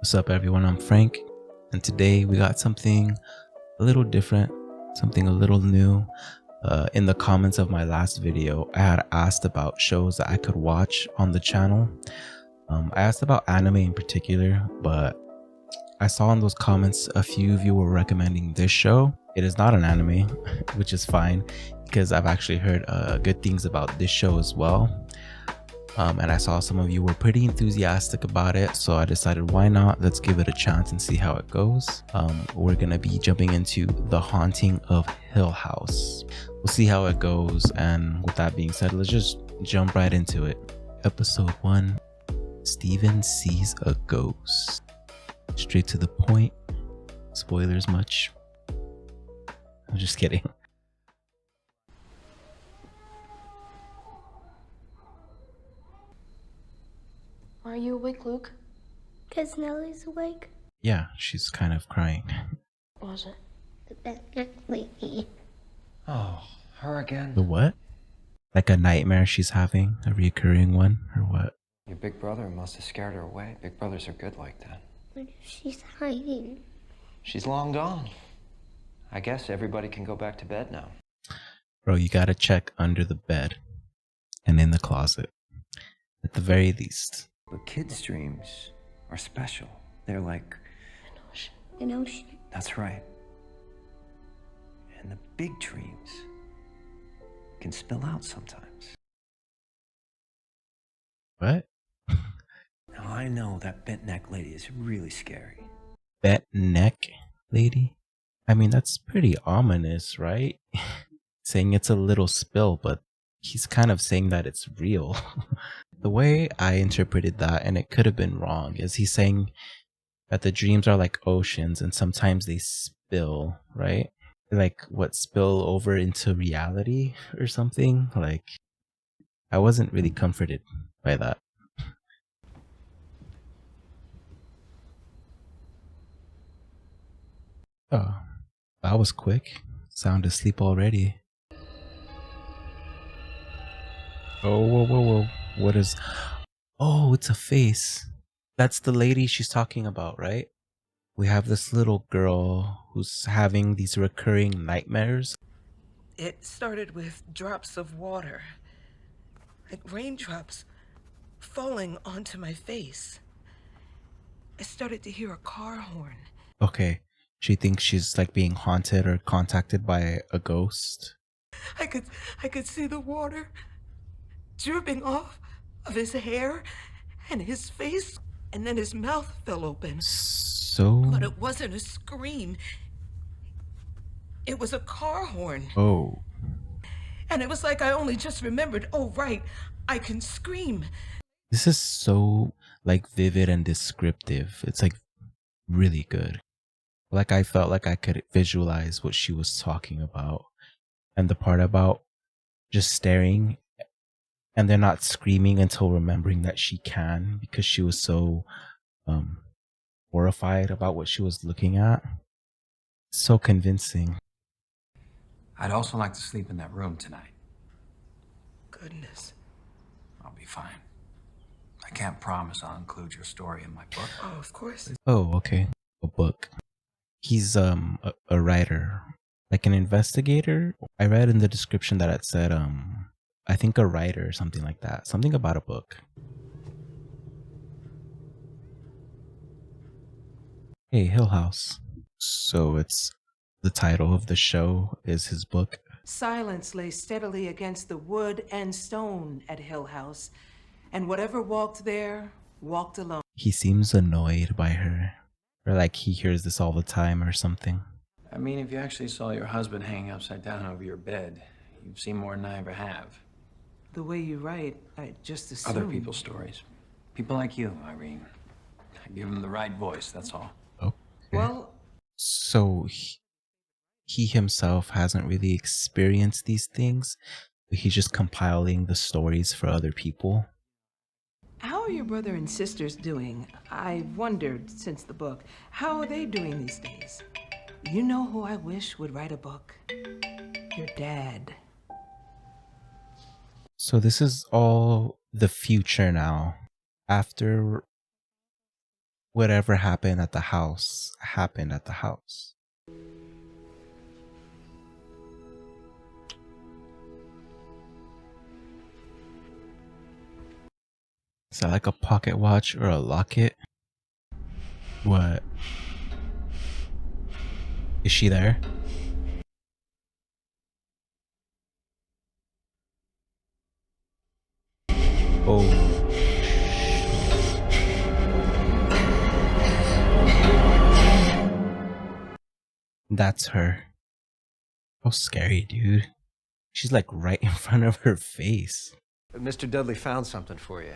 What's up, everyone? I'm Frank, and today we got something a little different, something a little new. In the comments of my last video, I had asked about shows that I could watch on the channel. I asked about anime in particular, but I saw in those comments a few of you were recommending this show. It is not an anime, which is fine because I've actually heard good things about this show as well. And I saw some of you were pretty enthusiastic about it, so I decided why not, let's give it a chance and see how it goes. We're gonna be jumping into The Haunting of Hill House. We'll see how it goes, and with that being said, let's just jump right into it. Episode 1, Steven sees a ghost. Straight to the point, spoilers much. I'm just kidding. Are you awake, Luke? Because Nellie's awake. Yeah, she's kind of crying. What was it? The bad lady. Oh, her again? The what? Like a nightmare she's having? A reoccurring one? Or what? Your big brother must have scared her away. Big brothers are good like that. What if she's hiding? She's long gone. I guess everybody can go back to bed now. Bro, you gotta check under the bed and in the closet. At the very least. But kids' dreams are special. They're like... An ocean. That's right. And the big dreams can spill out sometimes. What? Now, I know that bent neck lady is really scary. Bent neck lady? I mean, that's pretty ominous, right? Saying it's a little spill, but he's kind of saying that it's real. The way I interpreted that, and it could have been wrong, is he's saying that the dreams are like oceans and sometimes they spill, right? Like what, spill over into reality or something? Like, I wasn't really comforted by that. Oh, that was quick. Sound asleep already. Oh, whoa, whoa, whoa. What is... Oh, it's a face. That's the lady she's talking about, right? We have this little girl who's having these recurring nightmares. It started with drops of water, like raindrops falling onto my face. I started to hear a car horn. Okay, she thinks she's like being haunted or contacted by a ghost. I could see the water dripping off of his hair and his face, and then his mouth fell open. So... But it wasn't a scream. It was a car horn. Oh. And it was like I only just remembered, oh right, I can scream. This is so like vivid and descriptive. It's like really good. Like I felt like I could visualize what she was talking about. And the part about just staring and they're not screaming until remembering that she can, because she was so horrified about what she was looking at. So convincing. I'd also like to sleep in that room tonight. Goodness. I'll be fine. I can't promise I'll include your story in my book. Oh, of course. Oh, okay. A book. He's a writer, like an investigator. I read in the description that it said I think a writer or something like that. Something about a book. Hey, Hill House. So it's the title of the show is his book. Silence lay steadily against the wood and stone at Hill House, and whatever walked there walked alone. He seems annoyed by her, or like he hears this all the time or something. I mean, if you actually saw your husband hanging upside down over your bed, you've seen more than I ever have. The way you write, I just assumed. Other people's stories. People like you, Irene. I give them the right voice, that's all. Okay. Well, So he himself hasn't really experienced these things, but he's just compiling the stories for other people. how are your brother and sisters doing? I've wondered since the book. How are they doing these days? You know who I wish would write a book? Your dad. So this is all the future now. After whatever happened at the house happened at the house. Is that like a pocket watch or a locket? What? Is she there? Oh. That's her. How scary, dude. She's like right in front of her face. Mr. Dudley found something for you.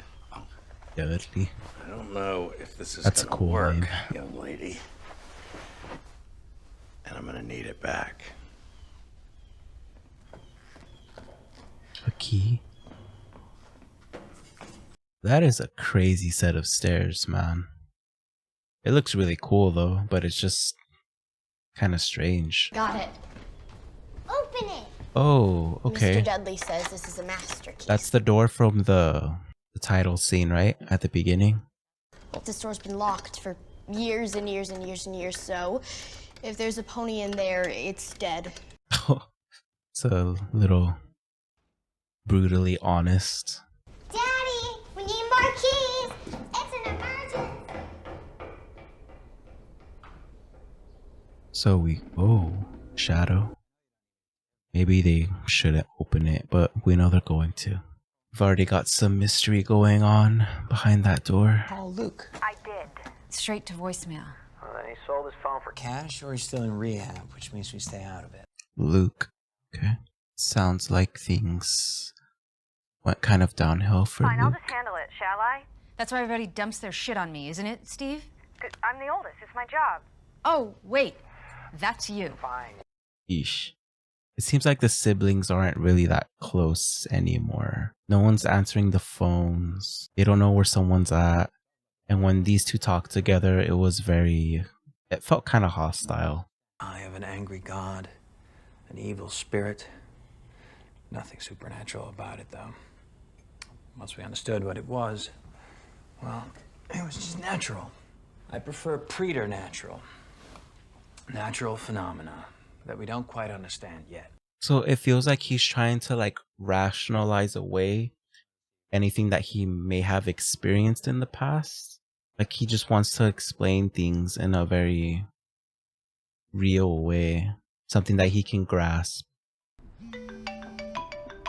Dudley. I don't know if this is That's gonna cool, work, babe. young lady. And I'm gonna need it back. A key? That is a crazy set of stairs, man. It looks really cool though, but it's just kind of strange. Got it. Open it. Oh, okay. Mr. Dudley says this is a masterpiece. That's the door from the title scene, right? At the beginning. Well, this door's been locked for years and years and years and years, so if there's a pony in there, it's dead. It's a little brutally honest. Daddy, we need more keys. It's an emergency. So oh, shadow. Maybe they shouldn't open it, but we know they're going to. We've already got some mystery going on behind that door. Call Luke. I did. Straight to voicemail. He sold his phone for cash, or he's still in rehab, which means we stay out of it. Luke. Okay. Sounds like things went kind of downhill for Fine, I'll Luke. just handle it, shall I? That's why everybody dumps their shit on me, isn't it, Steve? I'm the oldest. It's my job. Oh, wait. That's you. Fine. Yeesh. It seems like the siblings aren't really that close anymore. No one's answering the phones. They don't know where someone's at. And when these two talked together, it felt kind of hostile. I have an angry god, an evil spirit. Nothing supernatural about it, though. Once we understood what it was, well, it was just natural. I prefer preternatural. Natural phenomena that we don't quite understand yet. So it feels like he's trying to like rationalize away anything that he may have experienced in the past. Like he just wants to explain things in a very real way, something that he can grasp.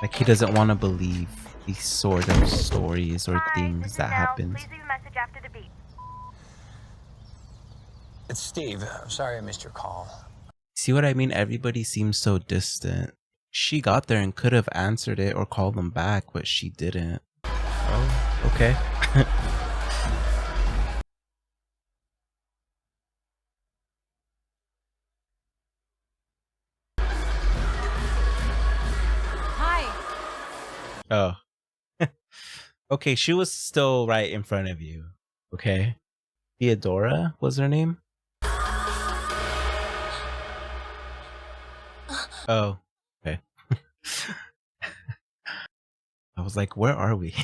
Like he doesn't want to believe these sort of stories or things that happened. Please leave a message after the beep. It's Steve. I'm sorry I missed your call. See what I mean? Everybody seems so distant. She got there and could have answered it or called them back, but she didn't. Oh, okay. Hi. Oh. Okay, she was still right in front of you. Okay. Theodora was her name? Oh, okay. I was like, where are we?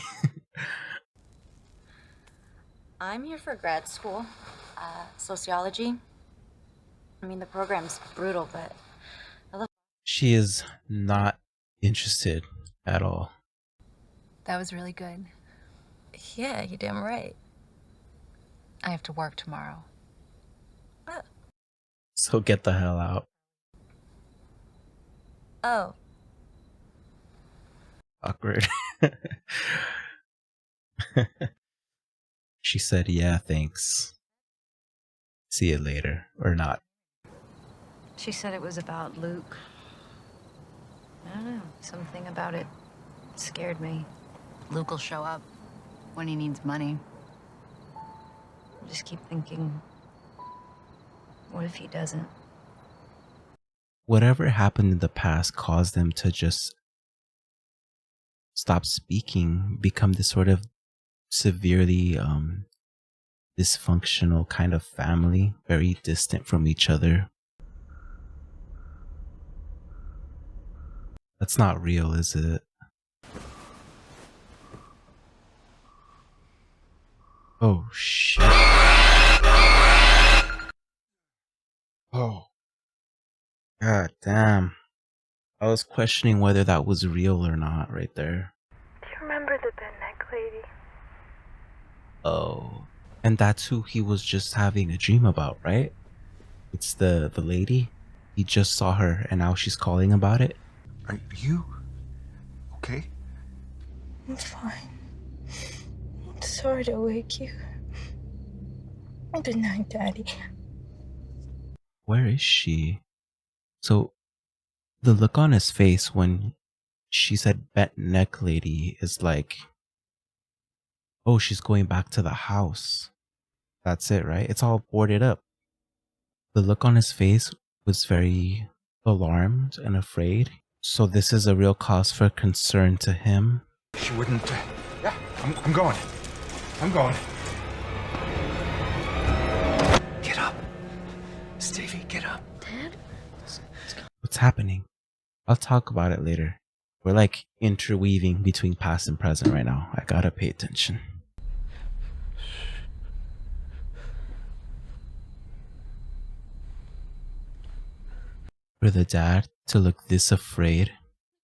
I'm here for grad school, sociology. I mean, the program's brutal, but I love. She is not interested at all. That was really good. Yeah, you're damn right. I have to work tomorrow. So get the hell out. Oh. Awkward. She said, yeah, thanks. See you later. Or not. She said it was about Luke. I don't know. Something about it scared me. Luke will show up when he needs money. I just keep thinking, what if he doesn't? Whatever happened in the past caused them to just stop speaking, become this sort of severely dysfunctional kind of family, very distant from each other. That's not real, is it? Oh shit. Oh, god damn. I was questioning whether that was real or not right there. Do you remember the bent neck lady? Oh. And that's who he was just having a dream about, right? It's the lady. He just saw her and now she's calling about it. Are you okay? I'm fine. I'm sorry to wake you. Good night, Daddy. Where is she? So the look on his face when she said bent neck lady is like, oh, she's going back to the house. That's it, right? It's all boarded up. The look on his face was very alarmed and afraid. So this is a real cause for concern to him. She wouldn't. Yeah, I'm going. I'm going. Get up. Stevie, get up. Dad? What's happening? I'll talk about it later. We're like interweaving between past and present right now. I gotta pay attention. For the dad to look this afraid,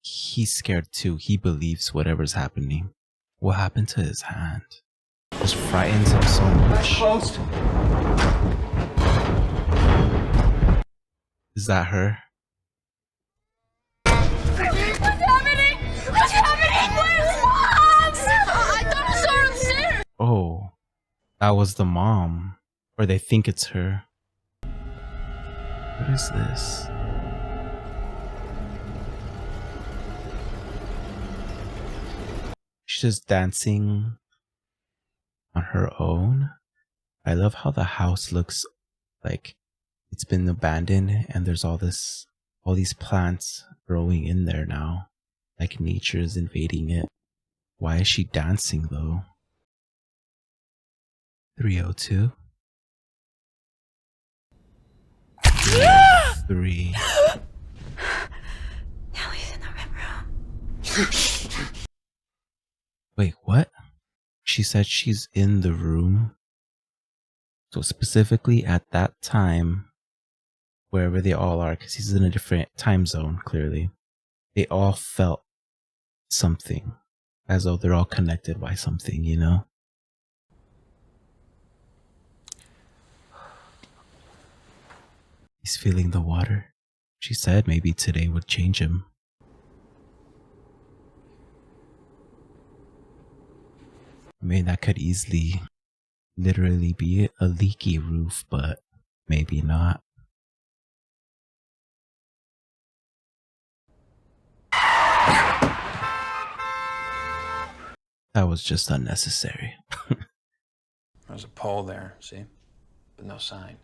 he's scared too. He believes whatever's happening. What happened to his hand? Just frightens him so much. Closed. Is that her? What's happening? What's happening? Where's Mom? I thought I saw her upstairs. Oh, that was the mom. Or they think it's her. What is this? She's just dancing on her own. I love how the house looks like it's been abandoned and there's all these plants growing in there now. Like nature is invading it. Why is she dancing though? 302. 3. Now he's in the red room. Wait, what? She said she's in the room. So specifically at that time, wherever they all are, because he's in a different time zone, clearly, they all felt something. As though they're all connected by something, you know? He's feeling the water. She said maybe today would change him. I mean, that could easily, literally be a leaky roof, but maybe not. That was just unnecessary. There's a pole there, see? But no sign.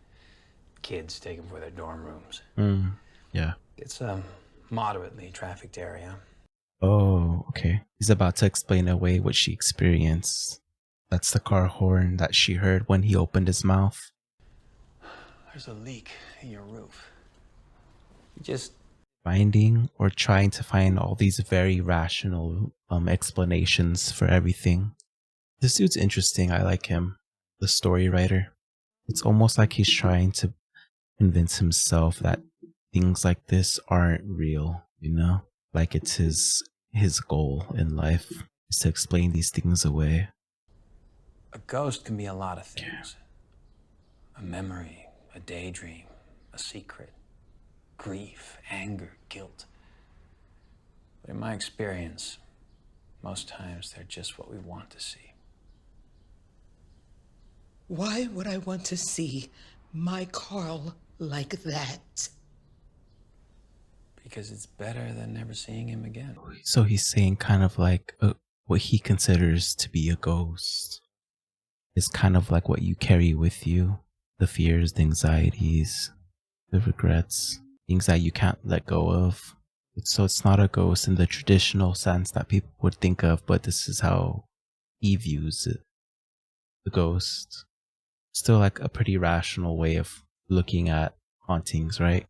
Kids taken for their dorm rooms. Yeah. It's a moderately trafficked area. Oh, okay. He's about to explain away what she experienced. That's the car horn that she heard when he opened his mouth. There's a leak in your roof. You just Finding or trying to find all these very rational explanations for everything. This dude's interesting. I like him. The story writer. It's almost like he's trying to convince himself that things like this aren't real, you know? Like it's his goal in life is to explain these things away. A ghost can be a lot of things. A memory, a daydream, a secret, grief, anger, guilt. But in my experience, most times they're just what we want to see. Why would I want to see my Carl like that? Because it's better than never seeing him again. So he's saying kind of like what he considers to be a ghost is kind of like what you carry with you. The fears, the anxieties, the regrets, things that you can't let go of. So it's not a ghost in the traditional sense that people would think of, but this is how he views it. The ghost. Still like a pretty rational way of looking at hauntings, right?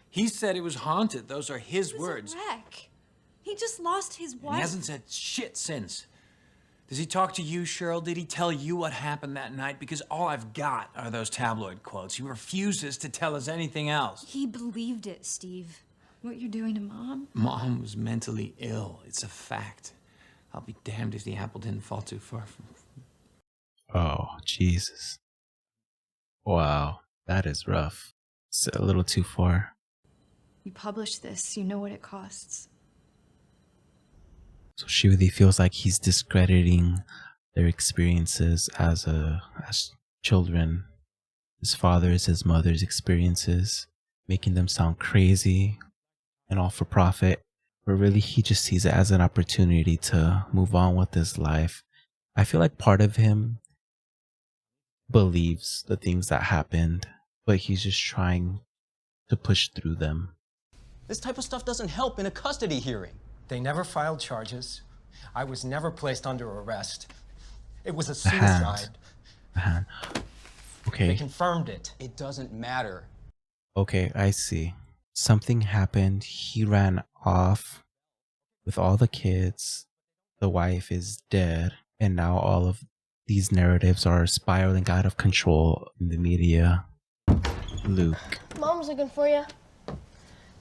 He said it was haunted. Those are his words. Wreck. He just lost his And wife. he hasn't said shit since. Does he talk to you, Cheryl? Did he tell you what happened that night? Because all I've got are those tabloid quotes. He refuses to tell us anything else. He believed it, Steve. What you're doing to Mom? Mom was mentally ill. It's a fact. I'll be damned if the apple didn't fall too far from... Oh, Jesus. Wow, that is rough. It's a little too far. You publish this, you know what it costs. So she really feels like he's discrediting their experiences as children. His father's, his mother's experiences, making them sound crazy and all for profit. But really, he just sees it as an opportunity to move on with his life. I feel like part of him believes the things that happened, but he's just trying to push through them. This type of stuff doesn't help in a custody hearing. They never filed charges. I was never placed under arrest. It was a suicide. Okay. They confirmed it. It doesn't matter. Okay, I see. Something happened. He ran off with all the kids. The wife is dead. And now all of these narratives are spiraling out of control in the media. Luke. Mom's looking for you.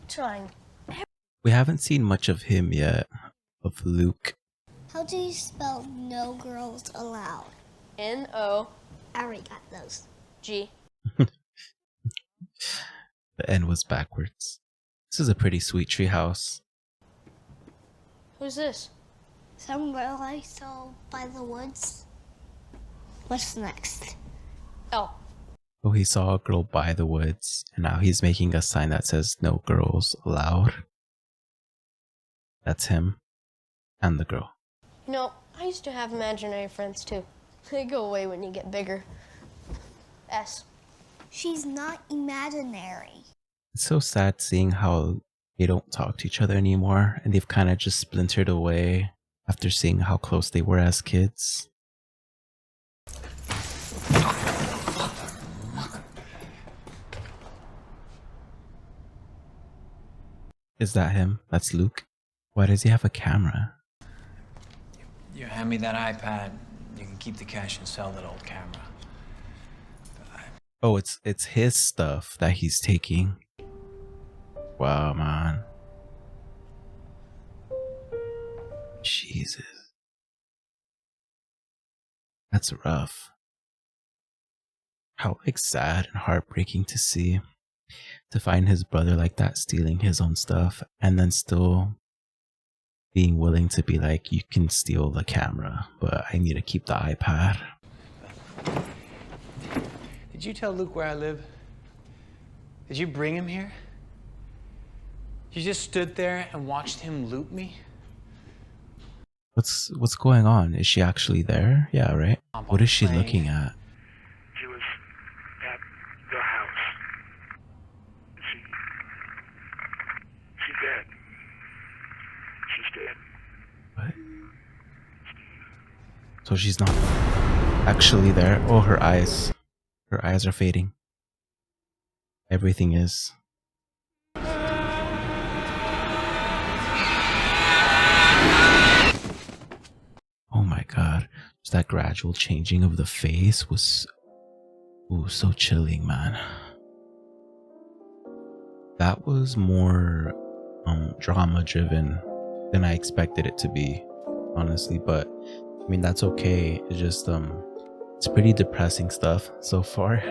Trying. We haven't seen much of him yet, of Luke. How do you spell no girls allowed? N-O. I already got those. G. The N was backwards. This is a pretty sweet tree house. Who's this? Some girl I saw by the woods. What's next? Oh. Oh, he saw a girl by the woods, and now he's making a sign that says no girls allowed. That's him and the girl. You know, I used to have imaginary friends too. They go away when you get bigger. S. She's not imaginary. It's so sad seeing how they don't talk to each other anymore, and they've kind of just splintered away after seeing how close they were as kids. Is that him? That's Luke? Why does he have a camera? You hand me that iPad, you can keep the cash and sell that old camera. Oh, it's his stuff that he's taking. Wow, man. Jesus. That's rough. How like sad and heartbreaking to see. To find his brother like that stealing his own stuff and then still being willing to be like, you can steal the camera, but I need to keep the iPad. Did you tell Luke where I live? Did you bring him here? You just stood there and watched him loot me? What's going on? Is she actually there? Yeah, right? What is she looking at? She was at the house. She's dead. She's dead. What? So she's not actually there? Oh, her eyes. Her eyes are fading. Everything is. Oh my god. Just that gradual changing of the face was so chilling, man. That was more drama driven than I expected it to be, honestly, but I mean that's okay. It's just it's pretty depressing stuff so far.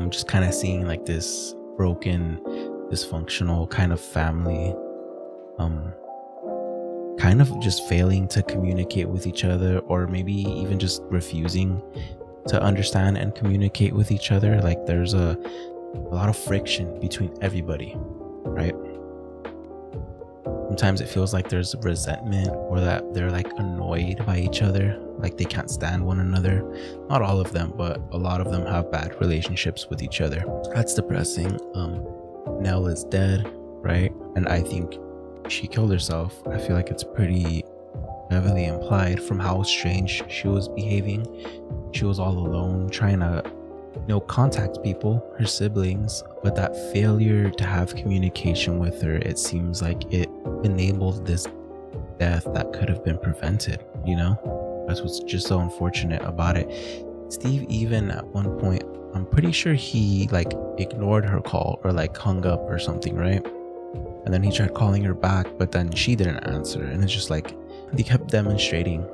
Just kind of seeing like this broken, dysfunctional kind of family, kind of just failing to communicate with each other, or maybe even just refusing to understand and communicate with each other. Like there's a lot of friction between everybody, right? Sometimes it feels like there's resentment, or that they're like annoyed by each other, like they can't stand one another. Not all of them, but a lot of them have bad relationships with each other. That's depressing. Nell is dead, right? And I think she killed herself. I feel like it's pretty heavily implied from how strange she was behaving. She was all alone, trying to contact people, her siblings, but that failure to have communication with her, it seems like it enabled this death that could have been prevented. you know? That's what's just so unfortunate about it. Steve even at one point, I'm pretty sure he like ignored her call or like hung up or something, right? And then he tried calling her back, but then she didn't answer. And it's just like they kept demonstrating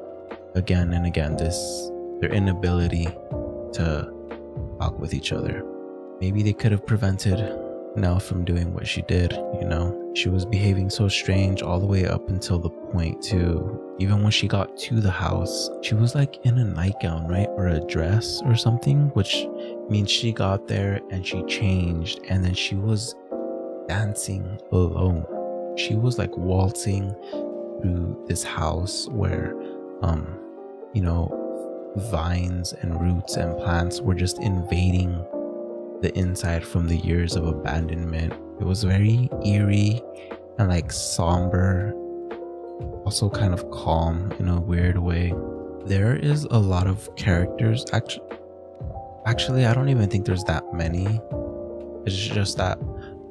again and again their inability to talk with each other. Maybe they could have prevented Nell from doing what she did, you know? She was behaving so strange all the way up until the point to, even when she got to the house, she was like in a nightgown, right? Or a dress or something, which means she got there and she changed, and then she was dancing alone. She was like waltzing through this house where, you know, vines and roots and plants were just invading the inside from the years of abandonment. It was very eerie and like somber, also kind of calm in a weird way. There is a lot of characters. Actually, I don't even think there's that many. It's just that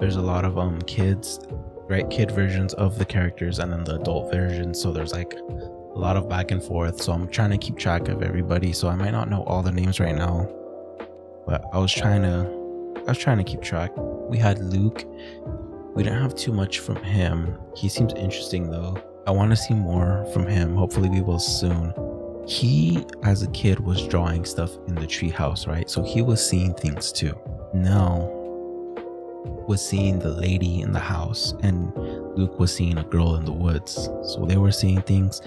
there's a lot of kids, right? Kid versions of the characters and then the adult versions. So there's like a lot of back and forth. So I'm trying to keep track of everybody. So I might not know all the names right now, but I was trying to keep track. We had Luke. We didn't have too much from him. He seems interesting though. I want to see more from him. Hopefully we will soon. He, as a kid, was drawing stuff in the treehouse, right? So he was seeing things too. Nell was seeing the lady in the house, and Luke was seeing a girl in the woods. So they were seeing things.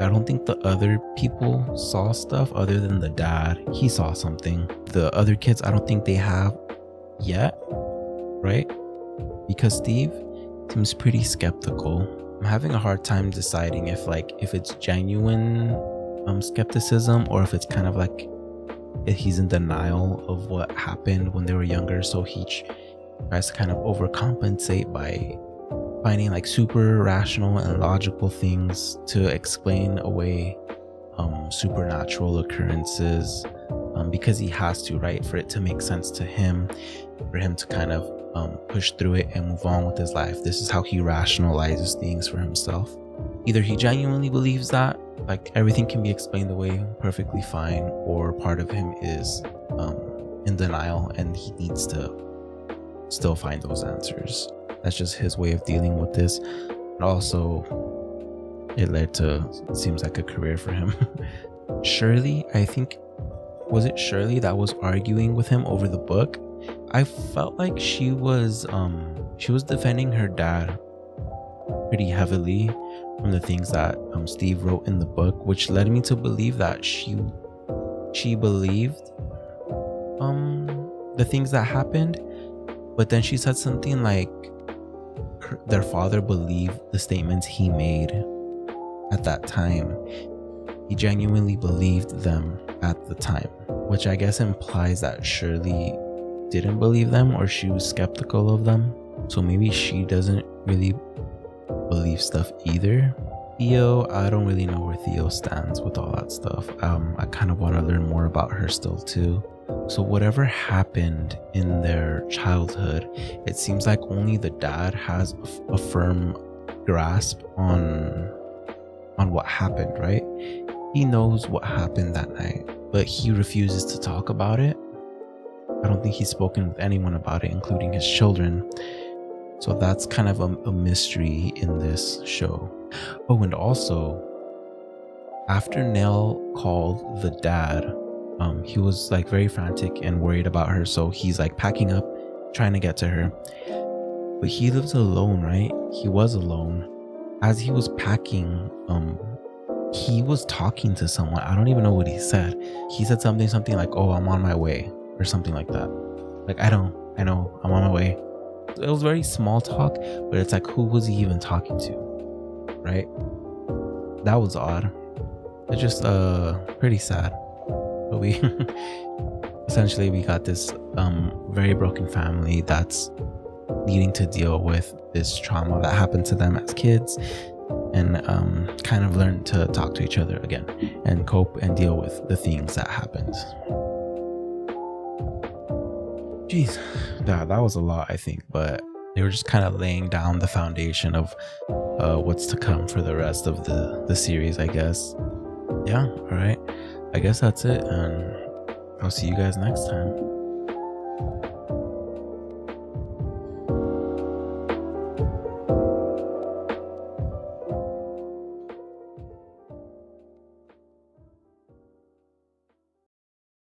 I don't think the other people saw stuff other than the dad. He saw something. The other kids, I don't think they have yet, right? Because Steve seems pretty skeptical. I'm having a hard time deciding if it's genuine skepticism, or if it's kind of like if he's in denial of what happened when they were younger, so he tries to kind of overcompensate by finding like super rational and logical things to explain away supernatural occurrences, because he has to, right? For it to make sense to him, for him to kind of push through it and move on with his life. This is how he rationalizes things for himself. Either he genuinely believes that like everything can be explained away perfectly fine, or part of him is in denial and he needs to still find those answers. That's just his way of dealing with this. And also it led to, it seems like, a career for him. Shirley, I think, was it Shirley that was arguing with him over the book? I felt like she was defending her dad pretty heavily from the things that Steve wrote in the book, which led me to believe that she believed the things that happened. But then she said something like their father believed the statements he made at that time. He genuinely believed them at the time, which I guess implies that Shirley didn't believe them, or she was skeptical of them. So maybe she doesn't really believe stuff either. Theo, I don't really know where Theo stands with all that stuff. I kind of want to learn more about her still too. So whatever happened in their childhood, it seems like only the dad has a firm grasp on what happened, right? He knows what happened that night, but he refuses to talk about it. I don't think he's spoken with anyone about it, including his children. So that's kind of a mystery in this show. Oh, and also, after Nell called the dad, he was like very frantic and worried about her. So he's like packing up, trying to get to her. But he lives alone, right? He was alone. As he was packing, he was talking to someone. I don't even know what he said. He said something like, "Oh, I'm on my way," or something like that. Like, I know, I'm on my way. It was very small talk, but it's like, who was he even talking to, right? That was odd. It's just pretty sad. But we essentially we got this very broken family that's needing to deal with this trauma that happened to them as kids, and kind of learn to talk to each other again and cope and deal with the things that happened. Jeez, that was a lot, I think, but They were just kind of laying down the foundation of what's to come for the rest of the series, I guess. Yeah, all right. I guess that's it, and I'll see you guys next time.